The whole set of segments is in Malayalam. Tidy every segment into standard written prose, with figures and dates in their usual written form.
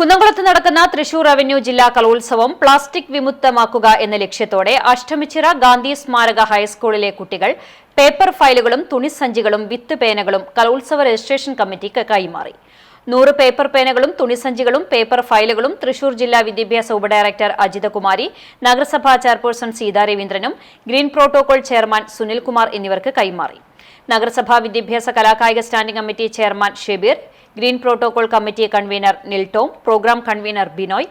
കുന്നംകുളത്ത് നടക്കുന്ന തൃശൂർ റവന്യൂ ജില്ലാ കലോത്സവം പ്ലാസ്റ്റിക് വിമുക്തമാക്കുക എന്ന ലക്ഷ്യത്തോടെ അഷ്ടമിച്ചിറ ഗാന്ധി സ്മാരക ഹൈസ്കൂളിലെ കുട്ടികൾ പേപ്പർ ഫയലുകളും തുണിസഞ്ചികളും വിത്ത് പേനകളും കലോത്സവ രജിസ്ട്രേഷൻ കമ്മിറ്റിക്ക് കൈമാറി. 100 പേപ്പർ പേനകളും തുണിസഞ്ചികളും പേപ്പർ ഫയലുകളും തൃശൂർ ജില്ലാ വിദ്യാഭ്യാസ ഉപഡയറക്ടർ അജിതകുമാരി, നഗരസഭാ ചെയർപേഴ്സൺ സീതാ രവീന്ദ്രനും ഗ്രീൻ പ്രോട്ടോകോൾ ചെയർമാൻ സുനിൽകുമാർ എന്നിവർക്ക് കൈമാറി. നഗരസഭാ വിദ്യാഭ്യാസ കലാകായിക standing committee chairman Shebeer, green protocol committee convener Niltom, programme convener Binoy,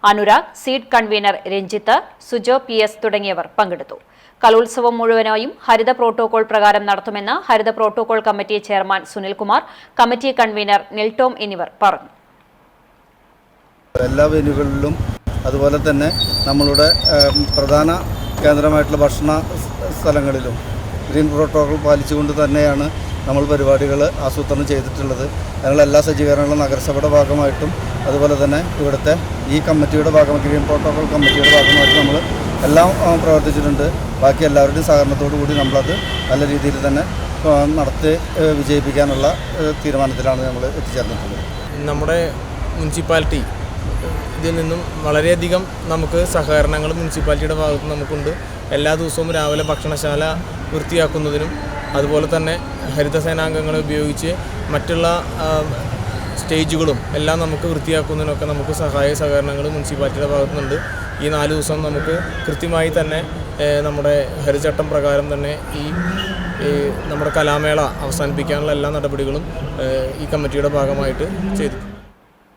Anurag, seed convener Ranjith, Sujo PS തുടങ്ങിയവർ പങ്കെടുത്തു. കലോത്സവം മുഴുവനായും ഹരിത പ്രോട്ടോകോൾ പ്രകാരം നടത്തുമെന്ന് ഹരിത protocol committee chairman Sunilkumar, committee convener Niltom എന്നിവർ പറഞ്ഞു. എല്ലാ വെന്യൂകളിലും അതുപോലെ തന്നെ നമ്മളുടെ പ്രധാന കേന്ദ്രമായിട്ടുള്ള ഭക്ഷണ സ്ഥലങ്ങളിലും ഗ്രീൻ പ്രോട്ടോകോൾ പാലിച്ചുകൊണ്ട് തന്നെയാണ് നമ്മൾ പരിപാടികൾ ആസൂത്രണം ചെയ്തിട്ടുള്ളത്. അതിനുള്ള എല്ലാ സജ്ജീകരണങ്ങളും നഗരസഭയുടെ ഭാഗമായിട്ടും അതുപോലെ തന്നെ ഇവിടുത്തെ ഈ കമ്മിറ്റിയുടെ ഭാഗമായി ഗ്രീൻ പ്രോട്ടോകോൾ കമ്മിറ്റിയുടെ ഭാഗമായിട്ട് നമ്മൾ എല്ലാം പ്രവർത്തിച്ചിട്ടുണ്ട്. ബാക്കി എല്ലാവരുടെയും സഹകരണത്തോടു കൂടി നമ്മളത് നല്ല രീതിയിൽ തന്നെ നടത്തി വിജയിപ്പിക്കാനുള്ള തീരുമാനത്തിലാണ് നമ്മൾ എത്തിച്ചേർന്നിട്ടുള്ളത്. നമ്മുടെ മുനിസിപ്പാലിറ്റി ഇതിൽ നിന്നും വളരെയധികം നമുക്ക് സഹകരണങ്ങൾ മുനിസിപ്പാലിറ്റിയുടെ ഭാഗത്ത് നമുക്കുണ്ട്. എല്ലാ ദിവസവും രാവിലെ ഭക്ഷണശാല വൃത്തിയാക്കുന്നതിനും അതുപോലെ തന്നെ ഹരിതസേനാംഗങ്ങളെ ഉപയോഗിച്ച് മറ്റുള്ള സ്റ്റേജുകളും എല്ലാം നമുക്ക് വൃത്തിയാക്കുന്നതിനൊക്കെ നമുക്ക് സഹകരണങ്ങൾ മുനിസിപ്പാലിറ്റിയുടെ ഭാഗത്തുനിന്നുണ്ട്. ഈ 4 ദിവസം നമുക്ക് കൃത്യമായി തന്നെ നമ്മുടെ ഹരിതചട്ടം പ്രകാരം തന്നെ ഈ നമ്മുടെ കലാമേള അവസാനിപ്പിക്കാനുള്ള എല്ലാ നടപടികളും ഈ കമ്മിറ്റിയുടെ ഭാഗമായിട്ട് ചെയ്തു.